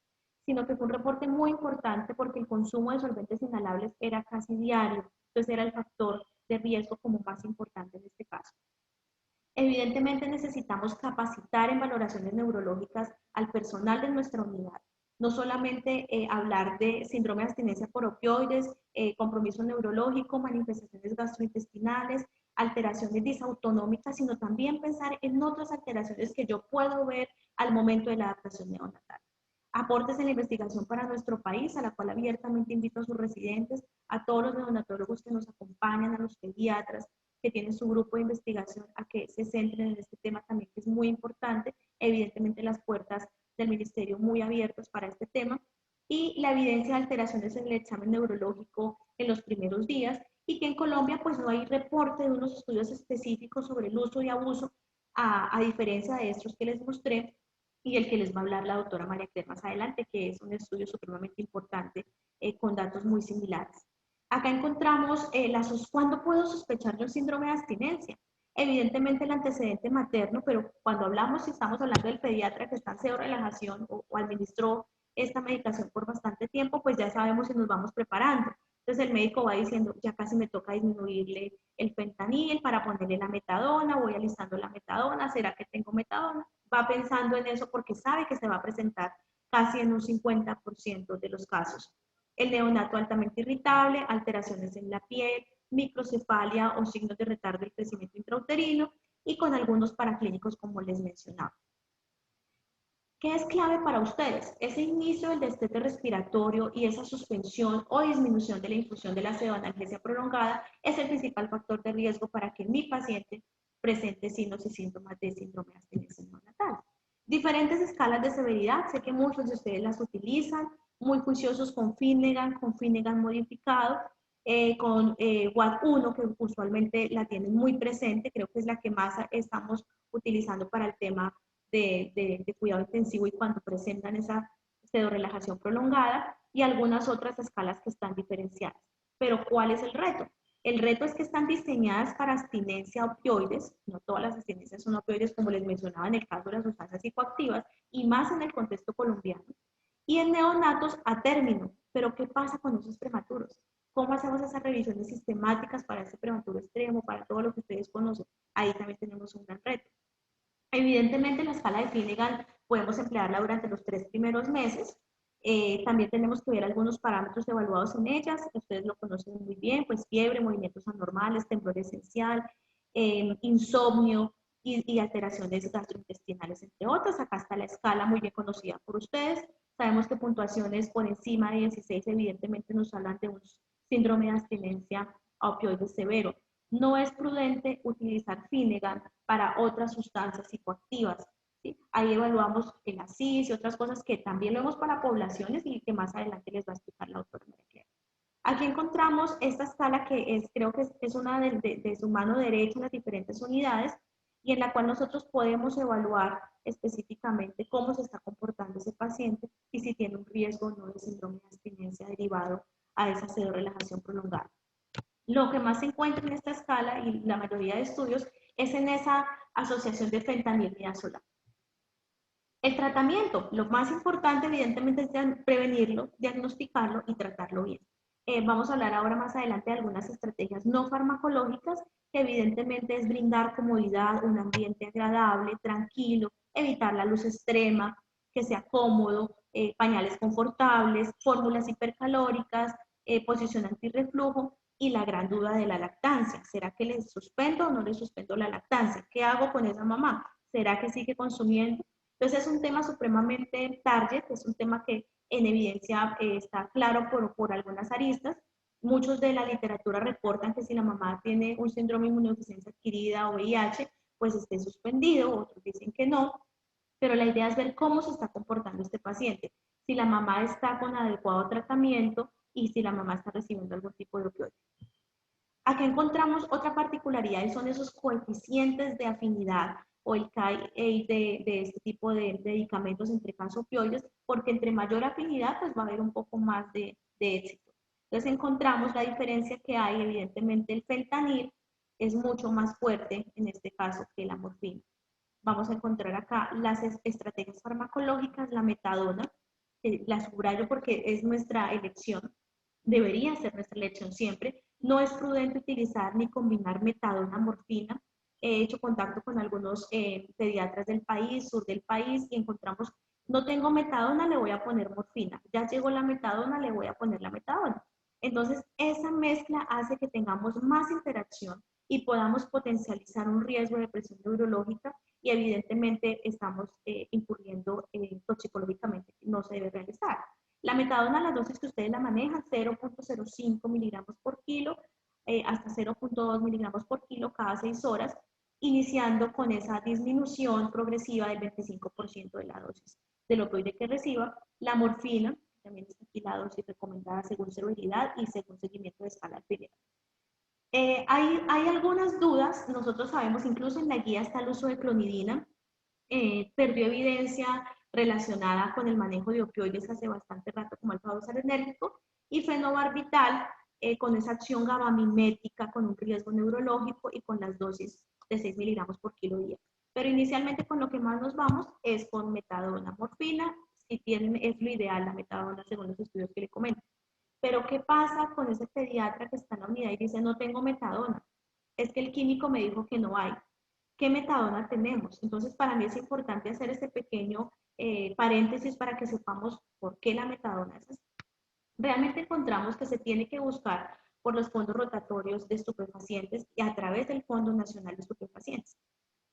[SPEAKER 2] sino que fue un reporte muy importante porque el consumo de solventes inhalables era casi diario, entonces era el factor de riesgo como más importante en este caso. Evidentemente necesitamos capacitar en valoraciones neurológicas al personal de nuestra unidad. No solamente hablar de síndrome de abstinencia por opioides, compromiso neurológico, manifestaciones gastrointestinales, alteraciones disautonómicas, sino también pensar en otras alteraciones que yo puedo ver al momento de la adaptación neonatal. Aportes en la investigación para nuestro país, a la cual abiertamente invito a sus residentes, a todos los neonatólogos que nos acompañan, a los pediatras que tienen su grupo de investigación, a que se centren en este tema también, que es muy importante. Evidentemente las puertas del ministerio muy abiertas para este tema, y la evidencia de alteraciones en el examen neurológico en los primeros días, y que en Colombia pues no hay reporte de unos estudios específicos sobre el uso y abuso, a diferencia de estos que les mostré, y el que les va a hablar la doctora María Claire más adelante, que es un estudio supremamente importante con datos muy similares. Acá encontramos ¿cuándo puedo sospechar de un síndrome de abstinencia? Evidentemente el antecedente materno, pero cuando hablamos, si estamos hablando del pediatra que está en pseudo-relajación o administró esta medicación por bastante tiempo, pues ya sabemos si nos vamos preparando. Entonces el médico va diciendo, ya casi me toca disminuirle el fentanil para ponerle la metadona, voy alistando la metadona, ¿será que tengo metadona? Va pensando en eso porque sabe que se va a presentar casi en un 50% de los casos. El neonato altamente irritable, alteraciones en la piel, microcefalia o signos de retardo del crecimiento intrauterino, y con algunos paraclínicos como les mencionaba. ¿Qué es clave para ustedes? Ese inicio del destete respiratorio y esa suspensión o disminución de la infusión de la pseudoanalgesia prolongada es el principal factor de riesgo para que mi paciente presente signos y síntomas de síndrome de abstinencia neonatal. Diferentes escalas de severidad, sé que muchos de ustedes las utilizan, muy juiciosos con Finnegan modificado, con WAD1, que usualmente la tienen muy presente, creo que es la que más estamos utilizando para el tema de cuidado intensivo y cuando presentan esa pseudorelajación prolongada, y algunas otras escalas que están diferenciadas. Pero ¿cuál es el reto? El reto es que están diseñadas para abstinencia a opioides, no todas las abstinencias son opioides, como les mencionaba en el caso de las sustancias psicoactivas, y más en el contexto colombiano, y en neonatos a término. Pero ¿qué pasa con esos prematuros? ¿Cómo hacemos esas revisiones sistemáticas para ese prematuro extremo, para todo lo que ustedes conocen? Ahí también tenemos un gran reto. Evidentemente, la escala de Finnegan podemos emplearla durante los 3 primeros meses. También tenemos que ver algunos parámetros evaluados en ellas, ustedes lo conocen muy bien, pues fiebre, movimientos anormales, temblor esencial, insomnio y alteraciones gastrointestinales, entre otras. Acá está la escala muy bien conocida por ustedes. Sabemos que puntuaciones por encima de 16 evidentemente nos hablan de un síndrome de abstinencia a opioides severo. No es prudente utilizar Finnegan para otras sustancias psicoactivas. ¿Sí? Ahí evaluamos el ASIS y otras cosas que también lo vemos para poblaciones y que más adelante les va a explicar la doctora María Clara. Aquí encontramos esta escala que creo que es una de su mano derecha en las diferentes unidades y en la cual nosotros podemos evaluar específicamente cómo se está comportando ese paciente y si tiene un riesgo o no de síndrome de abstinencia derivado a esa pseudorelajación prolongada. Lo que más se encuentra en esta escala y la mayoría de estudios es en esa asociación de fentanil y midazolam. El tratamiento, lo más importante evidentemente es prevenirlo, diagnosticarlo y tratarlo bien. Vamos a hablar ahora más adelante de algunas estrategias no farmacológicas que evidentemente es brindar comodidad, un ambiente agradable, tranquilo, evitar la luz extrema, que sea cómodo, pañales confortables, fórmulas hipercalóricas, posición antirreflujo y la gran duda de la lactancia. ¿Será que le suspendo o no le suspendo la lactancia? ¿Qué hago con esa mamá? ¿Será que sigue consumiendo? Entonces es un tema supremamente target, es un tema que en evidencia está claro por algunas aristas. Muchos de la literatura reportan que si la mamá tiene un síndrome de inmunodeficiencia adquirida o VIH, pues esté suspendido, otros dicen que no, pero la idea es ver cómo se está comportando este paciente, si la mamá está con adecuado tratamiento y si la mamá está recibiendo algún tipo de opioide. Aquí encontramos otra particularidad y son esos coeficientes de afinidad o el CAI de este tipo de medicamentos entre casos opioides, porque entre mayor afinidad pues va a haber un poco más de éxito. Entonces encontramos la diferencia que hay, evidentemente el fentanil es mucho más fuerte en este caso que la morfina. Vamos a encontrar acá las estrategias farmacológicas, la metadona, que la subrayo porque es nuestra elección, debería ser nuestra elección siempre. No es prudente utilizar ni combinar metadona, morfina. He hecho contacto con algunos pediatras del país, sur del país, y encontramos, no tengo metadona, le voy a poner morfina. Ya llegó la metadona, le voy a poner la metadona. Entonces, esa mezcla hace que tengamos más interacción y podamos potencializar un riesgo de presión neurológica y evidentemente estamos incurriendo toxicológicamente, no se debe realizar. La metadona, la dosis que ustedes la manejan, 0.05 miligramos por kilo hasta 0.2 miligramos por kilo cada 6 horas, iniciando con esa disminución progresiva del 25% de la dosis del opioide que reciba. La morfina, también está aquí la dosis recomendada según severidad y según seguimiento de escala arterial. Hay algunas dudas, nosotros sabemos, incluso en la guía está el uso de clonidina, perdió evidencia relacionada con el manejo de opioides hace bastante rato como alfa enérgico, y fenobarbital con esa acción gabamimética con un riesgo neurológico y con las dosis de 6 miligramos por kilo día. Pero inicialmente con lo que más nos vamos es con metadona, morfina, si tienen, es lo ideal la metadona según los estudios que le comento. Pero ¿qué pasa con ese pediatra que está en la unidad y dice no tengo metadona? Es que el químico me dijo que no hay. ¿Qué metadona tenemos? Entonces, para mí es importante hacer este pequeño paréntesis para que sepamos por qué la metadona es así. Realmente encontramos que se tiene que buscar por los fondos rotatorios de estupefacientes y a través del Fondo Nacional de Estupefacientes.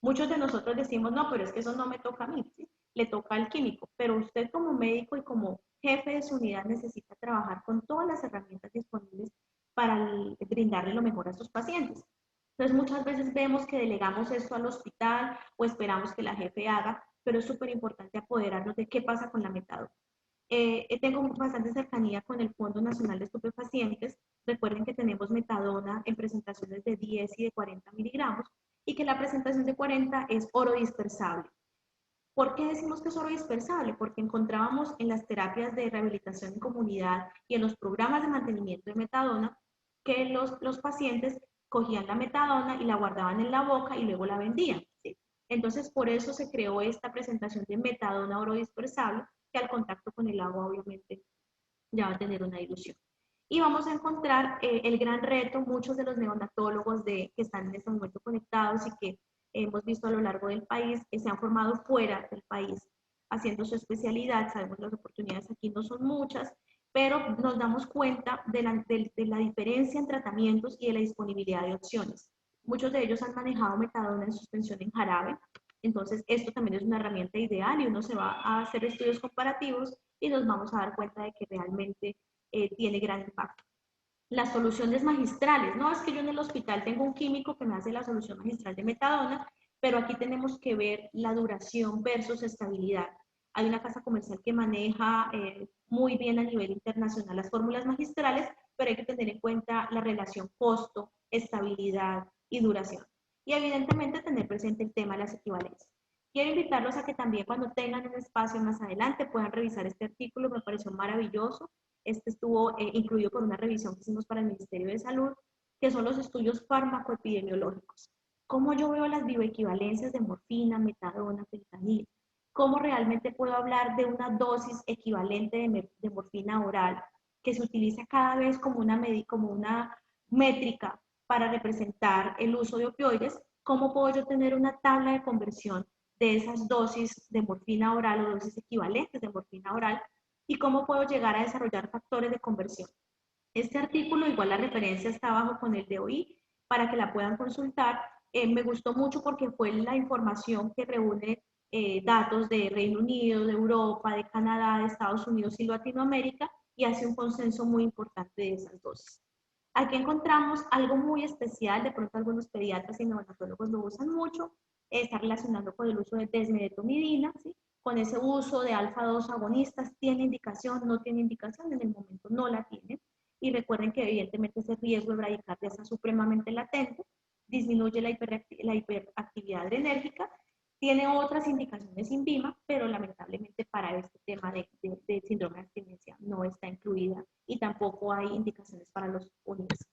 [SPEAKER 2] Muchos de nosotros decimos, no, pero es que eso no me toca a mí, ¿sí? Le toca al químico, pero usted como médico y como jefe de su unidad necesita trabajar con todas las herramientas disponibles para brindarle lo mejor a sus pacientes. Entonces muchas veces vemos que delegamos esto al hospital o esperamos que la jefe haga, pero es súper importante apoderarnos de qué pasa con la metadona. Tengo bastante cercanía con el Fondo Nacional de Estupefacientes. Recuerden que tenemos metadona en presentaciones de 10 y de 40 miligramos y que la presentación de 40 es oro dispersable. ¿Por qué decimos que es oro dispersable? Porque encontrábamos en las terapias de rehabilitación en comunidad y en los programas de mantenimiento de metadona que los pacientes cogían la metadona y la guardaban en la boca y luego la vendían, ¿sí? Entonces, por eso se creó esta presentación de metadona oro dispersable, que al contacto con el agua obviamente ya va a tener una dilución. Y vamos a encontrar el gran reto, muchos de los neonatólogos que están en este momento conectados y que hemos visto a lo largo del país, que se han formado fuera del país haciendo su especialidad. Sabemos que las oportunidades aquí no son muchas, pero nos damos cuenta de la diferencia en tratamientos y de la disponibilidad de opciones. Muchos de ellos han manejado metadona en suspensión en jarabe, entonces esto también es una herramienta ideal y uno se va a hacer estudios comparativos y nos vamos a dar cuenta de que realmente tiene gran impacto. Las soluciones magistrales, no es que yo en el hospital tengo un químico que me hace la solución magistral de metadona, pero aquí tenemos que ver la duración versus estabilidad. Hay una casa comercial que maneja muy bien a nivel internacional las fórmulas magistrales, pero hay que tener en cuenta la relación costo, estabilidad y duración. Y evidentemente tener presente el tema de las equivalencias. Quiero invitarlos a que también cuando tengan un espacio más adelante puedan revisar este artículo, me pareció maravilloso. Este estuvo incluido por una revisión que hicimos para el Ministerio de Salud, que son los estudios fármacoepidemiológicos. Cómo yo veo las bioequivalencias de morfina, metadona, fentanil, cómo realmente puedo hablar de una dosis equivalente de morfina oral, que se utiliza cada vez como una métrica para representar el uso de opioides, cómo puedo yo tener una tabla de conversión de esas dosis de morfina oral o dosis equivalentes de morfina oral y cómo puedo llegar a desarrollar factores de conversión. Este artículo, igual la referencia está abajo con el de hoy, para que la puedan consultar. Me gustó mucho porque fue la información que reúne datos de Reino Unido, de Europa, de Canadá, de Estados Unidos y Latinoamérica y hace un consenso muy importante de esas dosis. Aquí encontramos algo muy especial, de pronto algunos pediatras y neonatólogos lo usan mucho, está relacionado con el uso de desmedetomidina, ¿sí? Con ese uso de alfa-2 agonistas, ¿tiene indicación? ¿No tiene indicación? En el momento no la tiene. Y recuerden que evidentemente ese riesgo de bradicardia está supremamente latente, disminuye la hiperactividad adrenérgica, tiene otras indicaciones INVIMA, pero lamentablemente para este tema de síndrome de abstinencia no está incluida y tampoco hay indicaciones para los UNIS.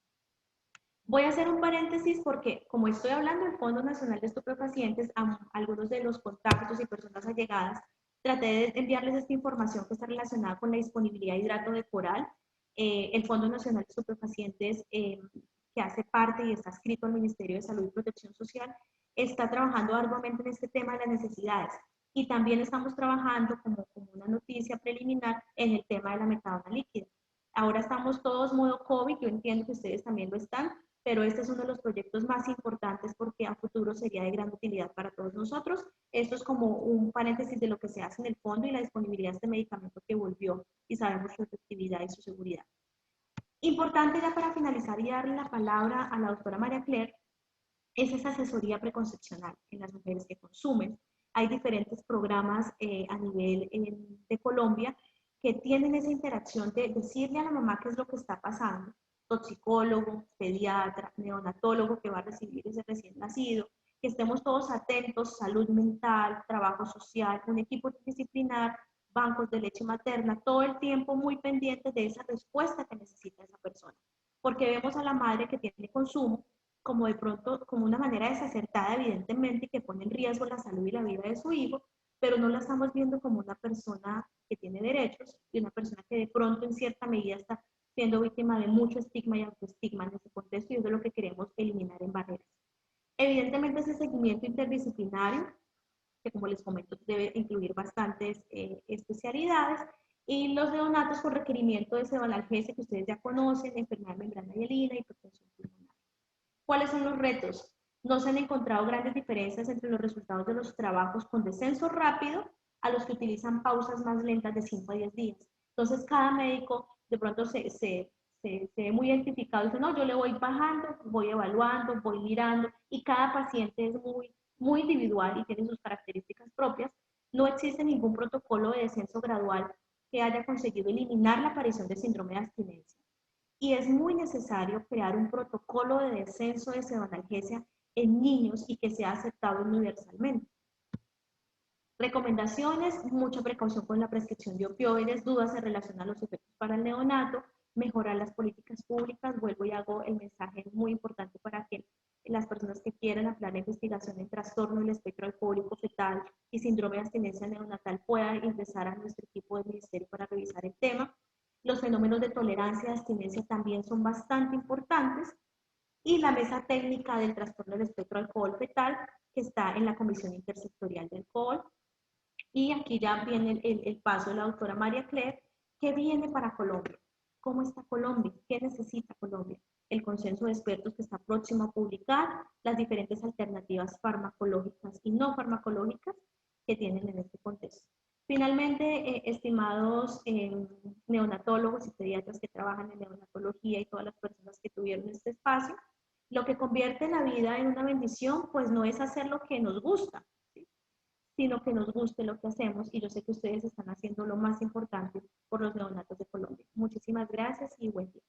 [SPEAKER 2] Voy a hacer un paréntesis porque, como estoy hablando del Fondo Nacional de Estupefacientes, a algunos de los contactos y personas allegadas, traté de enviarles esta información que está relacionada con la disponibilidad de hidrato de coral. El Fondo Nacional de Estupefacientes, que hace parte y está adscrito al Ministerio de Salud y Protección Social, está trabajando arduamente en este tema de las necesidades. Y también estamos trabajando como una noticia preliminar en el tema de la metadona líquida. Ahora estamos todos modo COVID, yo entiendo que ustedes también lo están, pero este es uno de los proyectos más importantes porque a futuro sería de gran utilidad para todos nosotros. Esto es como un paréntesis de lo que se hace en el fondo y la disponibilidad de este medicamento que volvió y sabemos su efectividad y su seguridad. Importante ya para finalizar y darle la palabra a la doctora María Claire, es esa asesoría preconcepcional en las mujeres que consumen. Hay diferentes programas a nivel de Colombia que tienen esa interacción de decirle a la mamá qué es lo que está pasando, toxicólogo, pediatra, neonatólogo que va a recibir ese recién nacido, que estemos todos atentos, salud mental, trabajo social, un equipo disciplinar, bancos de leche materna, todo el tiempo muy pendientes de esa respuesta que necesita esa persona. Porque vemos a la madre que tiene consumo como de pronto, como una manera desacertada, evidentemente, que pone en riesgo la salud y la vida de su hijo, pero no la estamos viendo como una persona que tiene derechos y una persona que de pronto en cierta medida está siendo víctima de mucho estigma y autoestigma en ese contexto y eso es lo que queremos eliminar en barreras. Evidentemente ese seguimiento interdisciplinario, que como les comento debe incluir bastantes especialidades, y los neonatos con requerimiento de sedoanalgesia que ustedes ya conocen, enfermedad membrana hialina, hipertensión pulmonar. ¿Cuáles son los retos? No se han encontrado grandes diferencias entre los resultados de los trabajos con descenso rápido a los que utilizan pausas más lentas de 5 a 10 días. Entonces, cada médico de pronto se ve muy identificado y dice, no, yo le voy bajando, voy evaluando, voy mirando, y cada paciente es muy individual y tiene sus características propias. No existe ningún protocolo de descenso gradual que haya conseguido eliminar la aparición de síndrome de abstinencia. Y es muy necesario crear un protocolo de descenso de pseudoanalgesia en niños y que sea aceptado universalmente. Recomendaciones: mucha precaución con la prescripción de opioides, dudas en relación a los efectos para el neonato, mejorar las políticas públicas. Vuelvo y hago el mensaje muy importante para que las personas que quieran ampliar la investigación en trastorno del espectro alcohólico fetal y síndrome de abstinencia neonatal puedan ingresar a nuestro equipo del ministerio para revisar el tema. Los fenómenos de tolerancia y abstinencia también son bastante importantes. Y la mesa técnica del trastorno del espectro alcohol fetal, que está en la Comisión Intersectorial de Alcohol. Y aquí ya viene el paso de la doctora María Claire, que viene para Colombia. ¿Cómo está Colombia? ¿Qué necesita Colombia? El consenso de expertos que está próximo a publicar, las diferentes alternativas farmacológicas y no farmacológicas que tienen en este contexto. Finalmente, estimados neonatólogos y pediatras que trabajan en neonatología y todas las personas que tuvieron este espacio, lo que convierte la vida en una bendición, pues no es hacer lo que nos gusta, ¿sí?, sino que nos guste lo que hacemos, y yo sé que ustedes están haciendo lo más importante por los neonatos de Colombia. Muchísimas gracias y buen día.